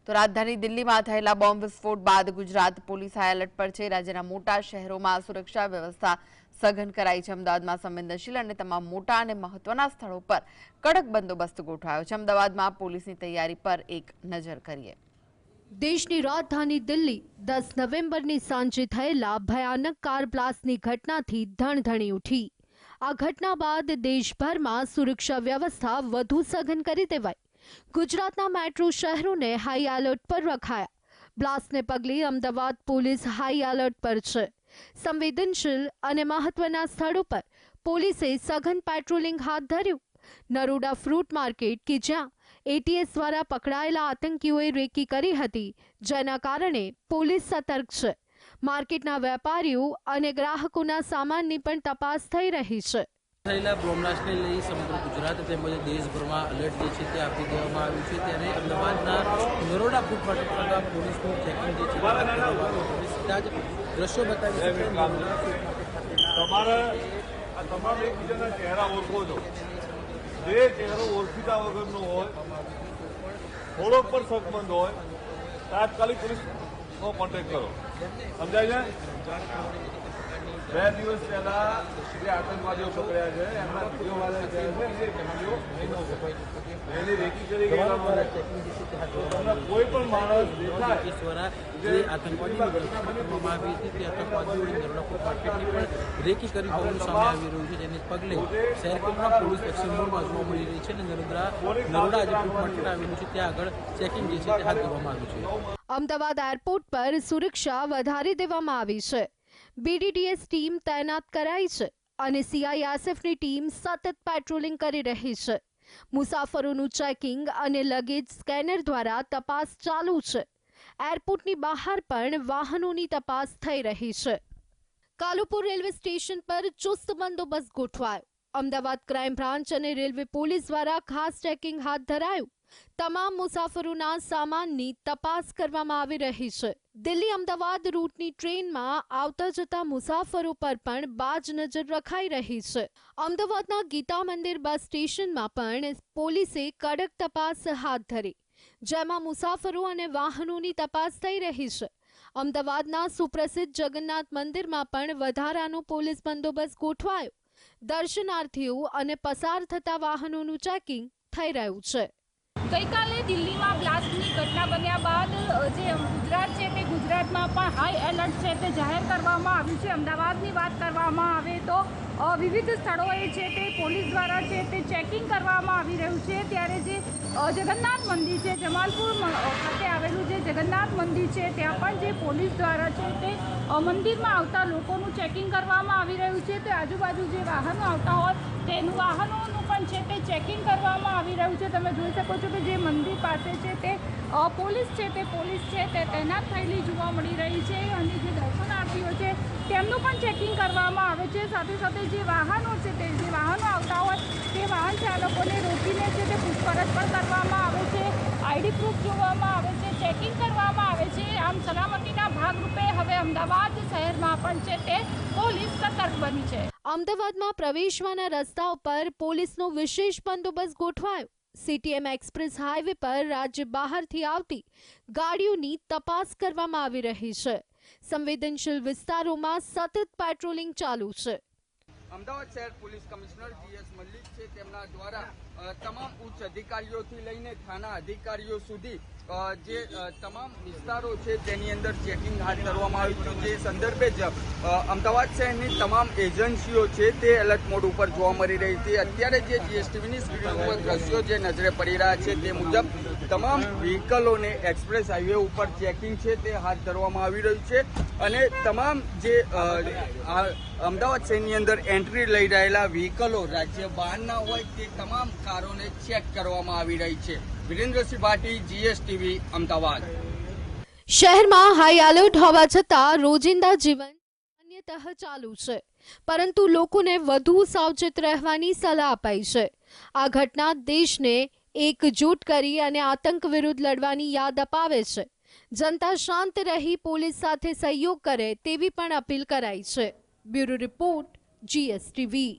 તો રાજધાની દિલ્હીમાં થયેલા બોમ્બ વિસ્ફોટ બાદ ગુજરાત પોલીસ હાઈ એલર્ટ પર છે। રાજ્યના મોટા શહેરોમાં સુરક્ષા વ્યવસ્થા સઘન કરાઈ છે। અમદાવાદમાં સંવેદનશીલ અને તમામ મોટા અને મહત્વના સ્થળો પર કડક બંદોબસ્ત ગોઠવાયો છે। અમદાવાદમાં પોલીસની તૈયારી પર એક નજર કરીએ। દેશની રાજધાની દિલ્હી 10 નવેમ્બરની સાંજે થયેલા ભયાનક કાર બ્લાસ્ટની ઘટનાથી ધણધણી ઉઠી। આ ઘટના બાદ દેશભરમાં સુરક્ષા વ્યવસ્થા વધુ સઘન કરી દેવાઈ। ગુજરાતના મેટ્રો શહેરોને હાઈ એલર્ટ પર રખાયા। બ્લાસ્ટને પગલે અમદાવાદ પોલીસ હાઈ એલર્ટ પર છે। સંવેદનશીલ અને મહત્વના સ્થળો પર પોલીસે સઘન પેટ્રોલિંગ હાથ ધર્યું। નરોડા ફ્રૂટ માર્કેટ કે જ્યાં એટીએસ દ્વારા પકડાયેલા આતંકીઓએ રેકી કરી હતી, જેના કારણે પોલીસ સતર્ક છે। માર્કેટના વેપારીઓ અને ગ્રાહકોના સામાનની પણ તપાસ થઈ રહી છે। થયેલા બોમ્બલાસ્ટને લઈ સમગ્ર ગુજરાત તેમજ દેશભરમાં અલર્ટ જે છે તે આપી દેવામાં આવ્યું છે। ત્યારે અમદાવાદના નરોડા ફૂટ માર્કેટમાં પોલીસનું ચેકિંગ જે છે હાથ ધરવામાં આવ્યું છે। સીધા જ દ્રશ્યો બતાવી છે તમારે આ તમામ એકબીજાના ચહેરા ઓળખો છો। જે ચહેરો ઓળખીતા વગરનો હોય, થોડોક પણ શકમંદ હોય, તાત્કાલિક પોલીસનો કોન્ટેક્ટ કરો। સમજાય છે? 2 દિવસ પહેલા જે આતંકવાદીઓ પકડ્યા છે એમના વિડીયો વાળા એની રેકી કરી ગયેલા તમને કોઈ પણ માણસ દ્વારા જે આતંકવાદીની ઘટના કરવામાં આવી હતી તે આતંકવાદીઓએ નરોડા ફૂટ માર્કેટની પણ રેકી કરી હોવાનું સામે આવી રહ્યું છે। જેને પગલે શહેર કેન્દ્રમાં પોલીસ એક્શન મોડમાં જોવા મળી રહી છે અને નરોડા જે ફૂટ માર્કેટ આવેલું છે ત્યાં આગળ ચેકિંગ જે છે તે હાથ ધરવામાં આવ્યું છે। અમદાવાદ એરપોર્ટ પર સુરક્ષા વધારી દેવામાં આવી છે। બીડીડીએસ ટીમ તૈનાત કરાઈ છે અને સીઆઈએસએફની ટીમ સતત પેટ્રોલિંગ કરી રહી છે। મુસાફરોનું ચેકિંગ અને લગેજ સ્કેનર દ્વારા તપાસ ચાલુ છે। એરપોર્ટની બહાર પણ વાહનોની તપાસ થઈ રહી છે। કાલુપુર રેલવે સ્ટેશન પર ચુસ્ત બંદોબસ્ત ગોઠવાયો। અમદાવાદ ક્રાઇમ બ્રાન્ચ અને રેલવે પોલીસ દ્વારા ખાસ ચેકિંગ હાથ ધરાયું। તમામ મુસાફરોના સામાનની તપાસ કરવામાં આવી રહી છે। દિલ્હી અમદાવાદ રૂટની ટ્રેનમાં આવતા જતા મુસાફરો પર પણ બાજ નજર રખાઈ રહી છે। અમદાવાદના ગીતા મંદિર બસ સ્ટેશનમાં પણ પોલીસે કડક તપાસ હાથ ધરી, જેમાં મુસાફરો અને વાહનોની તપાસ થઈ રહી છે। અમદાવાદના સુપ્રસિદ્ધ જગન્નાથ મંદિરમાં પણ વધારાનો પોલીસ બંદોબસ્ત ગોઠવાયો। દર્શનાર્થીઓ અને પસાર થતા વાહનોનું ચેકિંગ થઈ રહ્યું છે। ગઈકાલે દિલ્હીમાં બ્લાસ્ટની ઘટના બન્યા બાદ જે ગુજરાત છે તે ગુજરાતમાં પણ હાઈ એલર્ટ છે તે જાહેર કરવામાં આવ્યું છે। અમદાવાદની વાત કરવામાં આવે તો વિવિધ સ્થળોએ છે તે પોલીસ દ્વારા છે તે ચેકિંગ કરવામાં આવી રહ્યું છે। ત્યારે જે જગન્નાથ મંદિર છે, જમાલપુર ખાતે આવેલું જે જગન્નાથ મંદિર છે ત્યાં પણ જે પોલીસ દ્વારા છે તે મંદિરમાં આવતા લોકોનું ચેકિંગ કરવામાં આવી રહ્યું છે। તે આજુબાજુ જે વાહનો આવતા હોય તેનું વાહનોનું પણ છે તે ચેકિંગ કરવામાં આવી રહ્યું છે। તમે જોઈ શકો છો કે જે મંદિર પાસે છે તે પોલીસ છે તે તૈનાત થયેલી જોવા મળી રહી છે અને જે દર્શનાર્થીઓ છે તેમનું પણ ચેકિંગ કરવામાં આવે છે। સાથે સાથે જે વાહનો છે તે જે વાહનો આવતા હોય તે વાહન ચાલકોને રોકીને છે તે પૂછપરછ પણ કરવામાં આવે છે। આઈડી પ્રૂફ જોવામાં આવે છે, ચેકિંગ કરવામાં આવે છે। આમ સલામતીના ભાગરૂપે હવે અમદાવાદ શહેરમાં પણ છે તે પોલીસ સતર્ક બની છે। અમદાવાદમાં પ્રવેશવાના રસ્તાઓ પર પોલીસનો વિશેષ બંદોબસ્ત ગોઠવાયો। સીટીએમ એક્સપ્રેસ હાઈવે પર રાજ્ય બહારથી આવતી ગાડીઓની તપાસ કરવામાં આવી રહી છે। સંવેદનશીલ વિસ્તારોમાં સતત પેટ્રોલિંગ ચાલુ છે। અમદાવાદ શહેર પોલીસ કમિશનર જીએસ મલ્લિક છે તેમના દ્વારા તમામ ઉચ્ચ અધિકારીઓથી લઈને થાના અધિકારીઓ સુધી જે તમામ વિસ્તારો છે તેની અંદર ચેકિંગ હાથ ધરવામાં આવ્યું છે। જે સંદર્ભે જ અમદાવાદ શહેરની તમામ એજન્સીઓ છે તે એલર્ટ મોડ ઉપર જોવા મળી રહી છે। અત્યારે જે જીએસટીવીની સ્ક્રીન ઉપર દ્રશ્યો જે નજરે પડી રહ્યા છે તે મુજબ તમામ વ્હીકલોને એક્સપ્રેસ હાઈવે ઉપર ચેકિંગ છે તે હાથ ધરવામાં આવી રહ્યું છે અને તમામ જે અમદાવાદ શહેરની અંદર એન્ટ્રી લઈ રહેલા વ્હીકલો રાજ્ય બહારના હોય તે તમામ કારોને ચેક કરવામાં આવી રહી છે। વિરેન્દ્રસિંહ ભાટી, જીએસટીવી, અમદાવાદ। શહેરમાં હાઈ એલર્ટ હોવા છતાં રોજિંદા જીવન અન્યતઃ ચાલુ છે, પરંતુ લોકોને વધુ સાવચેત રહેવાની સલાહ અપાઈ છે। આ ઘટના દેશને એકજૂટ કરી અને આતંક વિરુદ્ધ લડવાની યાદ અપાવે છે। જનતા શાંત રહી પોલીસ સાથે સહયોગ કરે તેવી પણ અપીલ કરાઈ છે। Bureau report, GSTV.